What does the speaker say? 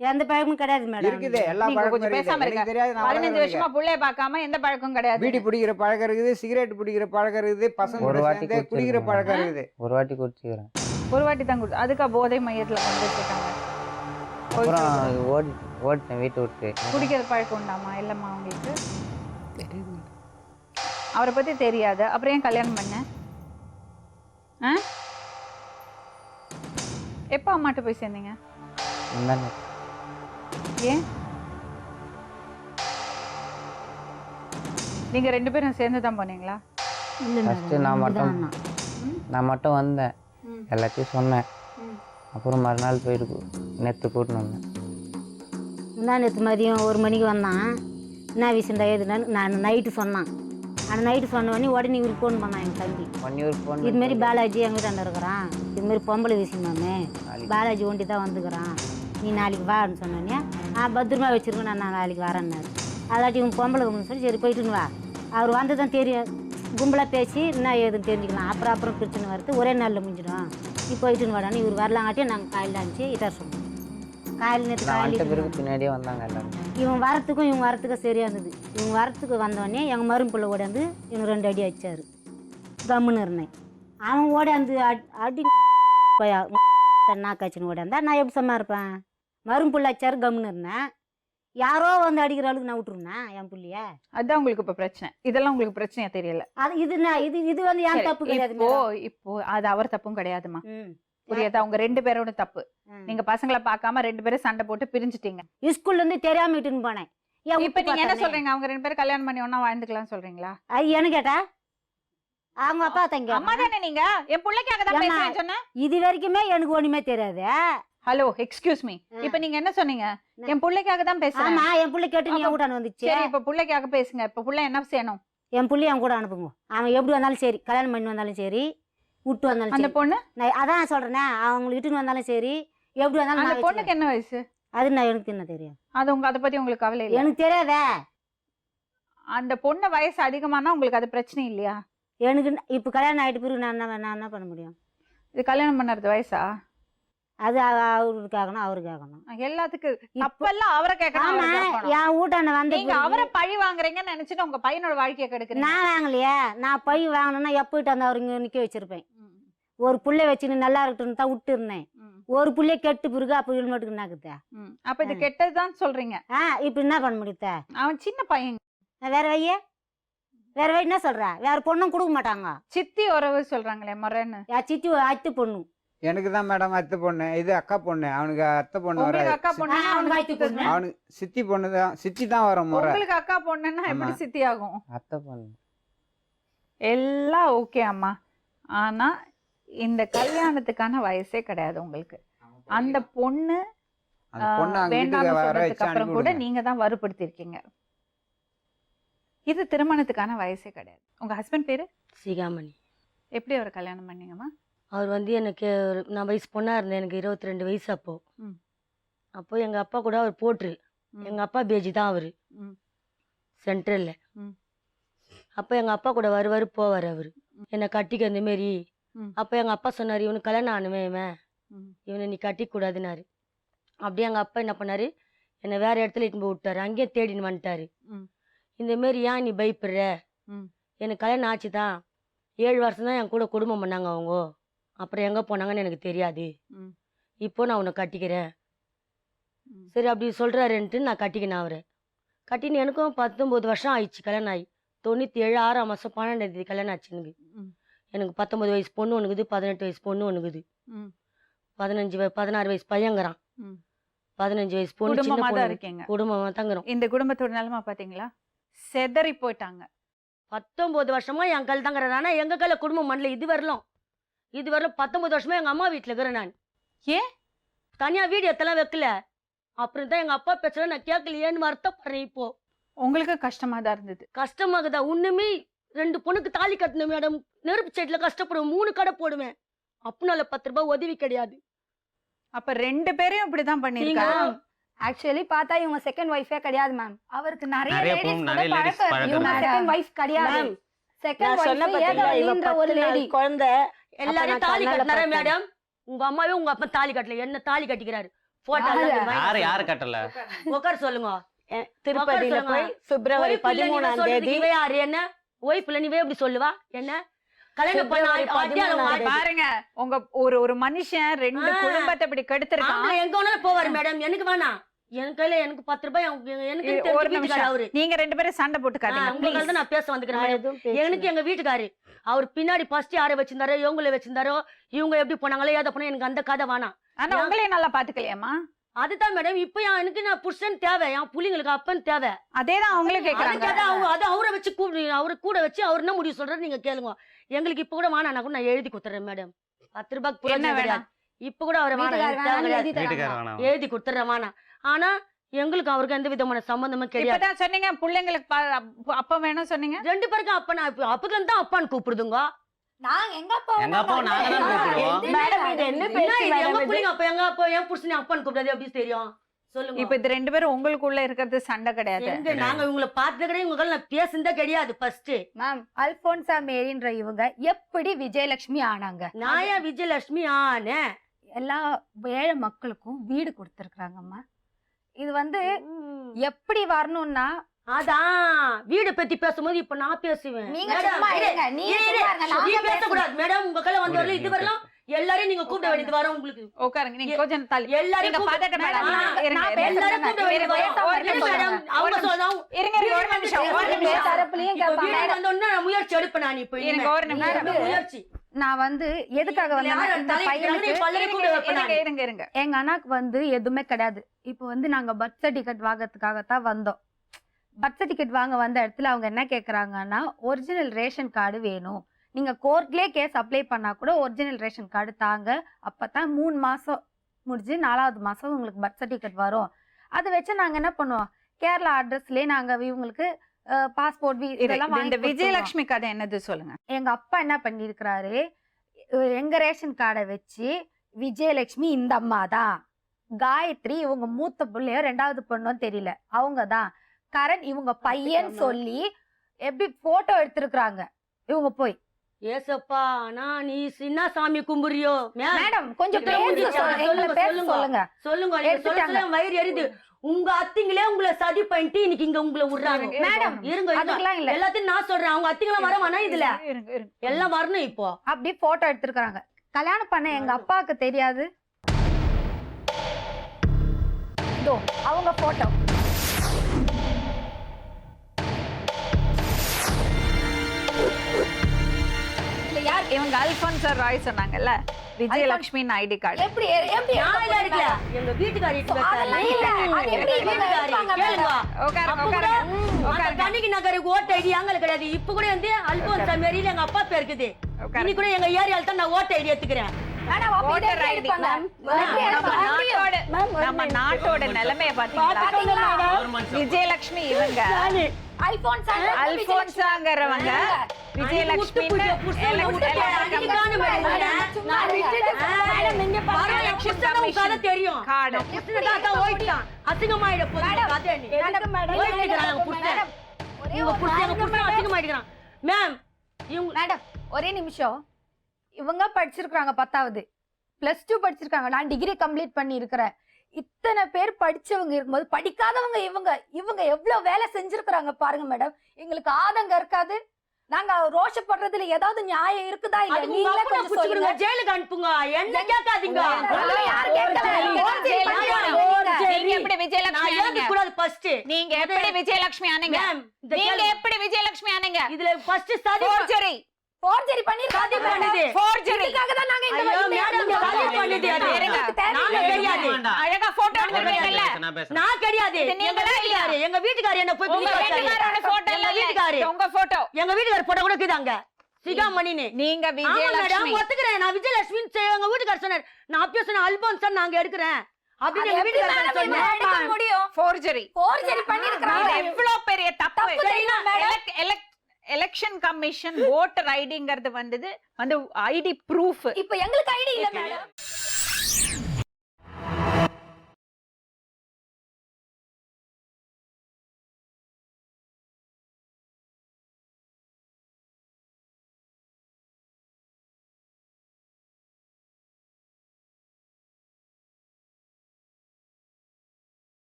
எந்த பழக்கமும் கிடையாது மேடம். இருக்குது எல்லா நீங்க பழக்கமும் கொஞ்சம் இருக்குது. பேசாம எனக்கு இருங்க. தெரியாது, நான் 15 வளர்க்கறேன் வருஷமா புள்ளைய பார்க்காம எந்த பழக்கம் கிடையாது. பீடி பிடிக்கிற பழக்கம் இருக்குது, சிகரெட் பிடிக்கிற பழக்கம் இருக்குது, பசங்க ஒரு வாட்டி சேர்ந்து குடிக்கிற குடிச்சிருக்கேன். பழக்கம் இருக்குது. ஒரு வாட்டி குடிச்சுக்கிறேன். ஒரு வாட்டி தான் கொடுத்து அதுக்கா போதை மையத்துல கொண்டு வச்சிருக்காங்க. அப்புறம் ஓடிட்டேன் வீட்டை விட்டு. குடிக்கிற பழக்கம் உண்டாமா? இல்லம்மா உங்களுக்கு அவரை பத்தி தெரியாது. அப்புறம் ஏன் கல்யாணம் பண்ண? எப்போ அம்மாட்ட போய் சேர்ந்தீங்க? முந்தானே. ஏன் நீங்க 2 பேரும் சேர்ந்து தான் போனீங்களா? இல்லை ஃபஸ்ட்டு மேடம், நான் மட்டும் வந்தேன், எல்லாத்தையும் சொன்னேன். அப்புறம் மறுநாள் போயிட்டு நேற்று கூட்டின்னு வந்தேன். நேற்று மதியம் 1 மணிக்கு வந்தான். என்ன விஷயம்டா எதுனான்னு நான் நைட்டு சொன்னான். அந்த நைட்டு சொன்னோடனே உடனே இவருக்கு ஃபோன் பண்ணான் எங்கள் தம்பி. ஃபோன் இதுமாரி பாலாஜி எங்கள் வீட்டாண்ட இருக்கிறான், இதுமாரி பொம்பளை விஷயமாமே, பாலாஜி ஒண்டி தான் வந்துக்கிறான், நீ நாளைக்கு வான்னு சொன்னோன்னே பத்திரமா வச்சிருக்கேன், நான் நாளைக்கு வரேன்னாரு. அதாட்டி இவங்க பொம்பளை சொல்லி சரி போயிட்டுன்னு வா. அவர் வந்து தான் தெரியும், கும்பலாக பேசி என்ன ஏதுன்னு தெரிஞ்சுக்கலாம். அப்புறம் பிரச்சனை வருது, ஒரே நாளில் முடிஞ்சிடும், நீ போயிட்டுன்னு வாடான்னு. இவர் வரலாங்காட்டியும் நாங்கள் காலையில் அனுப்பிச்சு இட்டார் சொன்னோம். காலையில் நேற்று காலையில் பின்னாடியே வந்தாங்க எல்லாரும். இவங்க வரத்துக்கும் சரியாக இருந்தது. இவங்க வரத்துக்கு வந்தோடனே எங்கள் மரும்பிள்ளை ஓடாந்து இவங்க 2 அடி அடித்தார். கம்முன்னு இருந்தேன். அவன் ஓடாந்து அடி நாக்காச்சின்னு ஓடாந்தா நான் எப்படி சும்மா இருப்பேன்? மரும்பிள்ளை அடிச்சாரு, கம்முன்னு இருந்தேன். யாரோ வந்து அடிக்கிற அளவுக்கு நான் விட்டுருந்தேன் என் பிள்ளைய. அதுதான் உங்களுக்கு இப்ப பிரச்சனை. இதெல்லாம் உங்களுக்கு பிரச்சனையா தெரியல. அது இது வந்து என் தப்பு கிடையாது. இப்போ அது அவர் தப்பும் கிடையாதுமா, புரியாதா? உங்க 2 பேரோட தப்பு. நீங்க பசங்களை பார்க்காம 2 பேரும் சண்டை போட்டு பிரிஞ்சுட்டீங்க. ஸ்கூல்ல இருந்து தெரியாம இட்டுன்னு போனேன். இப்ப நீங்க என்ன சொல்றீங்க? அவங்க 2 பேரும் கல்யாணம் பண்ணி ஒண்ணா வாழ்ந்துக்கலாம் சொல்றீங்களா? என்ன கேட்டா அவங்க அப்பா தங்க அம்மா தானே நீங்க? என் பிள்ளைக்காக தான் பேசுறேன்னு சொன்னேன். இது வரைக்குமே எனக்கு ஒண்ணுமே தெரியாது. ஹலோ, எக்ஸ்கியூஸ் மீ, இப்ப நீங்க என்ன சொன்னீங்க? என் பிள்ளைக்காக தான் பேசுறேன். ஆமா, என் பிள்ளை கேட்டு நீ கூட வந்துச்சு. சரி, இப்ப பிள்ளைக்காக பேசுங்க. இப்ப பிள்ளை என்ன செய்யணும்? என் பிள்ளைய அவன் கூட அனுப்புங்க. அவன் எப்படி வந்தாலும் சரி, கல்யாணம் பண்ணி வந்தாலும் சரி, விட்டு வந்தாலும் அந்த பொண்ணு அதான் சொல்றேனே, அவங்க இட்டுன்னு வந்தாலும் சரி, எப்படி வந்தாலும் அந்த பொண்ணுக்கு என்ன வயசு? அது நான் எனக்கு என்ன தெரியும்? அது அதை பத்தி உங்களுக்கு கவலை இல்ல? எனக்கு தெரியாதே. அந்த பொண்ணு வயசு அதிகமானா உங்களுக்கு அது பிரச்சனை இல்லையா? எனக்கு இப்ப கல்யாணம் ஆயிட்டு பிறகு நான் என்ன பண்ண முடியும்? இது கல்யாணம் பண்ணறது வயசா? அது அவருக்காகணும், அவருக்காகணும். எல்லாத்துக்கும் தப்பெல்லாம் அவரை கேட்கணும். என் வீட்டாண்ட வந்து நீங்க அவரை பழி வாங்குறீங்கன்னு நினைச்சிட்டு உங்க பையனோட வாழ்க்கையை கெடுக்கிறீங்க. நான் வாங்கலையே. நான் பழி வாங்கணும்னா எப்போயிட்டு அந்த அவர் இங்க நிக்க வச்சிருப்பேன். ஒரு புள்ளை வச்சுன்னு நல்லா இருக்கட்டும் தான் விட்டு இருந்தேன். ஒரு புள்ளைய கெட்டு பிறகு அப்ப இழுமட்டுக்கு என்னாக்குதா? அப்ப இது கெட்டதுதான் சொல்றீங்க. இப்ப என்ன பண்ண முடியுத? அவன் சின்ன பையன். வேற வை என்ன சொல்ற? வேற பொண்ணும் கொடுக்க மாட்டாங்க. சித்தி உறவு சொல்றாங்களே முறைன்னு. சித்தி அத்து பொண்ணு எனக்கு தான் மேடம் அத்தை பொண்ணு, இது அக்கா பொண்ணு. அவனுக்கு அத்தை பொண்ணு வராது. அக்கா பொண்ணு அவனுக்கு சித்தி பொண்ணு தான், சித்தி தான் வரும் முறை. உங்களுக்கு அக்கா பொண்ணுன்னா எப்படி சித்தி ஆகும்? அத்தை பொண்ணு எல்லாம் ஓகே அம்மா. ஆனா இந்த கல்யாணத்துக்கான வயசே கிடையாது உங்களுக்கு. அந்த பொண்ணு வேண்டாம்னு சொன்னதுக்கு அப்புறம் கூட நீங்க தான் வறுபடுத்திருக்கீங்க. இது திருமணத்துக்கான வயசே கிடையாது. உங்க ஹஸ்பண்ட் பேரு? சிகாமணி. எப்படி அவர் கல்யாணம் பண்ணீங்கம்மா? அவர் வந்து எனக்கு நான் வயசு பொண்ணா இருந்தேன். எனக்கு 22 வயசு அப்போ. அப்போ எங்க அப்பா கூட அவர் போட்டுரு. எங்க அப்பா பேஜி தான் அவரு சென்ட்ரல்ல. அப்போ எங்க அப்பா கூட வருவாரு போவார் அவரு என்னை கட்டிக்க இந்த மாரி. அப்போ எங்க அப்பா சொன்னாரு, இவனுக்கு கல்யாணம் ஆனுமே, இவனை நீ கட்டிக்க கூடாதுன்னாரு. அப்படியே எங்க அப்பா என்ன பண்ணாரு, என்னை வேற இடத்துல இட்டு போய் விட்டாரு. அங்கேயே தேடின்னு வந்துட்டாரு. இந்த மாரி ஏன் நீ பயப்படுற, எனக்கு கல்யாணம் ஆச்சு தான், 7 வருஷம் தான் என் கூட குடும்பம் பண்ணாங்க அவங்க, அப்புறம் எங்க போனாங்கன்னு எனக்கு தெரியாது, இப்போ நான் உன்னை கட்டிக்கிறேன். சரி அப்படி சொல்றாருன்ட்டு நான் கட்டிக்கினேன் அவரை. கட்டின்னு எனக்கும் 19 வருஷம் ஆயிடுச்சு கல்யாணம் ஆகி. 97 6ஆம் மாதம் 12ஆம் தேதி கல்யாணம் ஆச்சு எனக்கு. எனக்கு 19 வயசு பொண்ணு ஒன்றுக்குது, 18 வயசு பொண்ணு ஒன்றுக்குது, 16 வயசு பையங்கிறான், 15 வயசு பொண்ணு. குடும்பமா தான் இருக்கீங்க? குடும்பமா தங்குறோம். இந்த குடும்பத்தோட நிலைமை பாத்தீங்களா? செதறி போயிட்டாங்க. 19 வருஷமா என் கையில் தங்குறேன். ஆனா எங்க கையில குடும்பம் பண்ணல இது வரலாம். 19 வருஷமா எங்க அம்மா வீட்டுல இருக்கிறேன் நான். ஏன் தனியா வீடு எத்தெல்லாம் வைக்கல. அப்புறம் தான் எங்க அப்பா பேச்சல நான் கேட்கலையேன்னு வருத்தப்படுறேன். இப்போ உங்களுக்கு கஷ்டமா தான் இருந்தது? கஷ்டமாகுதா? ஒண்ணுமே 2 பொண்ணுக்கு தாலி கட்டணும் மேடம். நெருப்பு சைட்ல கஷ்டப்படுவேன். 3 கடை போடுவேன். அப்பனால 10 ரூபாய் உதவி கிடையாது. அப்ப 2 பேரையும் இப்படிதான் பண்ணிருக்காங்க. ஆக்சுவலி பார்த்தா இவங்க செகண்ட் வைஃபே கிடையாது மேம். அவருக்கு நிறைய லேடிஸ் கூட பழக்கம். இவங்க பழக்கம். செகண்ட் வைஃப் கிடையாது. செகண்ட் சொன்ன வைஃப் பத்தில ஏதோ ஒரு லேடி. குழந்தை எல்லாரும் அப்ப நான் தாலி கண்ணால கட்டினாரே பார்த்தேன். மேடம். உங்க அம்மாவே உங்க அப்பா தாலி கட்டல, என்ன தாலி கட்டிக்கிறாரு. போட்டோ யாரு கட்டல உட்கார சொல்லுங்க. திருப்பதியில போய் பிப்ரவரி 13ஆம் தேதி யாரு என்ன ஒய்ஃப்ல நீ எப்படி சொல்லுவா என்ன கல்யாணம் பண்ண பாருங்க உங்க ஒரு மனுஷன் 2 குடும்பத்தை இப்படி கெடுத்துருக்கான். எங்க வேணாலும் போவாரு மேடம். எனக்கு வேணாம். என் கையில எனக்கு 10 ரூபாய் எனக்கு ஒரு நிமிஷம் அவரு நீங்க 2 பேரும் சண்டை போட்டுக்காதீங்க. உங்களுக்கு தான் நான் பேச வந்துக்கிறேன். எனக்கு எங்க வீட்டுக்காரு அவர் பின்னாடி ஃபர்ஸ்ட் யாரை வச்சிருந்தாரோ இவங்கள வச்சிருந்தாரோ இவங்க எப்படி போனாங்களோ ஏதோ போனா எனக்கு அந்த கதை வேணாம். ஆனா உங்களையும் நல்லா பாத்துக்கலையாமா? அதுதான் மேடம். இப்ப எனக்கு நான் புருஷன் தேவை, என் புள்ளிங்களுக்கு அப்பன் தேவை. அதேதான் அவங்களே கேக்குறாங்க. அது அவரை வச்சு அவரு கூட வச்சு அவர் என்ன முடிவு சொல்றாரு நீங்க கேளுங்க. எங்களுக்கு இப்ப கூட வேணாம் கூட நான் எழுதி கொடுத்துறேன் மேடம். 10 ரூபாய்க்கு என்ன வேணாம். இப்ப கூட அவரை எழுதி கொடுத்துறேன் வேணாம். ஆனா எங்களுக்கு அவருக்கு எந்த விதமான சம்பந்தமும் கிடையாது. இப்பதான் சொன்னீங்க பிள்ளைங்களுக்கு அப்பா வேணும் சொன்னீங்க. 2 பேருக்கும் அப்பா அப்பதுல தான் அப்பான்னு கூப்பிடுதுங்க. நாங்க எங்க அப்பா நாங்க தான் கூப்பிடுவோம். மேடம் இது என்ன பேச்சு எங்க பிள்ளைங்க அப்ப எங்க அப்பா என் புருஷனை அப்பான்னு கூப்பிடாது எப்படி தெரியும் சொல்லுங்க. இப்ப இது 2 பேரும் உங்களுக்குள்ள இருக்கிறது சண்டை கிடையாது. நாங்க இவங்களை பார்த்தது கிடையாது. இவங்க நான் பேசுனதே கிடையாது. ஃபர்ஸ்ட் மேம் அல்போன்சா மேரின்ற இவங்க எப்படி விஜயலட்சுமி ஆனாங்க? நான் ஏன் விஜயலட்சுமி ஆனேன்? எல்லா ஏழை மக்களுக்கும் வீடு கொடுத்துருக்காங்கம்மா. இது வந்து எப்படி வரணும்னா அதான் வீடு பத்தி பேசும்போது இப்ப நான் பேசுவேன். நீங்க சும்மா இருங்க. நீங்க பேசக்கூடாது மேடம். உங்க கையில வந்து வரல இது வரலாம். எல்லாரையும் நீங்க கூப்பிட வேண்டியது வரும் உங்களுக்கு. உட்காருங்க. நீங்க கொஞ்சம் தள்ளி எல்லாரையும் பதட்ட மேடம். எல்லாரையும் கூப்பிட வேண்டியது வரும் மேடம். அவங்க சொல்றாங்க இருங்க ஒரு நிமிஷம். தரப்புலயும் கேட்பாங்க. வந்தோன்னா நான் முயற்சி எடுப்பேன். நான் இப்ப இருங்க ஒரு நிமிஷம் முயற்சி நான் வந்து எதுக்காக வந்தேன்னா இந்த பையனுக்கு இருங்க. எங்க அண்ணாக்கு வந்து எதுவுமே கிடையாது. இப்போ வந்து நாங்க பர்த் சர்டிபிகேட் வாங்கறதுக்காகத்தான் வந்தோம். பர்த் சர்டிபிகேட் வாங்க வந்த இடத்துல அவங்க என்ன கேக்குறாங்கன்னா ஒரிஜினல் ரேஷன் கார்டு வேணும். நீங்க கோர்ட்லயே கேஸ் அப்ளை பண்ணா கூட ஒரிஜினல் ரேஷன் கார்டு தாங்க. அப்பதான் 3 மாசம் முடிஞ்சு 4வது மாசம் உங்களுக்கு பர்த் சர்டிபிகேட் வரும். அதை வச்சு நாங்க என்ன பண்ணுவோம் கேரளா அட்ரஸ்லயே நாங்க இவங்களுக்கு பாஸ்போர்ட் இதெல்லாம் இந்த விஜயலட்சுமி கதை என்னது சொல்லுங்க. எங்க அப்பா என்ன பண்ணிருக்கிறாரு எங்க ரேஷன் கார்டை வச்சு விஜயலட்சுமி இந்த அம்மா தான், காயத்ரி இவங்க மூத்த பிள்ளையோ 2வது பொண்ணும் தெரியல அவங்க தான், கரண் இவங்க பையன் சொல்லி எப்படி போட்டோ எடுத்திருக்கிறாங்க இவங்க போய். ஏசப்பா நான் நீ சின்ன சாமி கும்புறியோ மேடம் கொஞ்சம் சொல்லுங்க சொல்லுங்க. வயிறு எரியுது. உங்க அத்திங்களே உங்களை சதி பண்ணிட்டு இன்னைக்கு இங்க உங்களை விடுறாங்க மேடம். இருங்க எல்லாத்தையும் நான் சொல்றேன். அவங்க அத்திங்களா வர வேணா இதுல எல்லாம் வரணும். இப்போ அப்படி போட்டோ எடுத்திருக்காங்க. கல்யாணம் பண்ண எங்க அப்பாவுக்கு தெரியாது. அவங்க போட்டோ இவங்க அல்போன்சா ராய் சொன்னாங்கல்ல விஜயலட்சுமி ஐடி கார்டு எப்படி எங்க வீட்டுக்காரி கண்ணிக்கு நகருக்கு ஓட்டு ஐடி அங்க கிடையாது. இப்ப கூட வந்து அல்போன்சா மேரியில எங்க அப்பா பேர் இருக்குது. இன்னைக்கு கூட எங்க ஏரியால தான் நான் ஓட்டு ஐடி எடுத்துக்கிறேன். நம்ம நாட்டோட நிலைமைய பாத்தீங்களா? விஜயலட்சுமி இவங்க அல்போன்சாங்கிறவங்க விஜயலட்சுமி தெரியும். ஒரே நிமிஷம். இவங்க படிச்சிருக்காங்க 10வது, +2 படிச்சிருக்காங்க. நான் டிகிரி கம்ப்ளீட் பண்ணி இருக்கிறேன். இத்தனை பேர் படிச்சவங்க இருக்கும்போது படிக்காதவங்க இவங்க எவ்வளவு வேலை செஞ்சிருக்கிறாங்க பாருங்க மேடம். எங்களுக்கு ஆதங்கம் இருக்காது? நாங்க ரோஷப்படுறதுல ஏதாவது நியாயம் இருக்குதா? இல்ல நீங்களே கொஞ்சம் சொல்லுங்க. ஜெயிலுக்கு அனுப்புங்க. என்ன கேட்காதீங்க. நீங்க எப்படி விஜயலட்சுமி ஆனீங்க? கூடாது ஃபர்ஸ்ட். நீங்க எப்படி விஜயலட்சுமி ஆனீங்க? நீங்க எப்படி விஜயலட்சுமி ஆனீங்க? இதுல ஃபர்ஸ்ட் சதி ஃபோர்ஜரி பண்ணிருக்காங்க. சதி பண்ணுது. ஃபோர்ஜரிக்காக தான் நாங்க இந்த மேடம் சதி பண்ணுது. நாங்க கிடையாது. அழகா போட்டோ எடுத்துறீங்கல்ல. நான் கிடையாது. எங்க வீட்டுக்காரர் என்ன போய் உங்க வீட்டுக்காரோட போட்டோ இல்ல. வீட்டுக்காரர் உங்க போட்டோ எங்க வீட்டுக்காரர் போட்டோ கூட இருக்குதாங்க. சிகாமணினே நீங்க விஜயலட்சுமி. ஒத்துக்கிறேன். நான் விஜயலட்சுமி எங்க வீட்டுக்காரர் சொன்னார். நான் அப்பயே சொன்ன அல்போன்சா நாங்க எடுக்கிறேன் அப்படின்னு எங்க வீட்டுக்காரர் சொன்னார். ஃபோர்ஜரி பண்ணிருக்காங்க. எவ்வளவு பெரிய தப்பு. எலெக்ஷன் கமிஷன் ஓட்டர் ஐடிங்கிறது வந்து ஐடி ப்ரூஃப். இப்ப எங்களுக்கு ஐடி இல்ல மேடம்.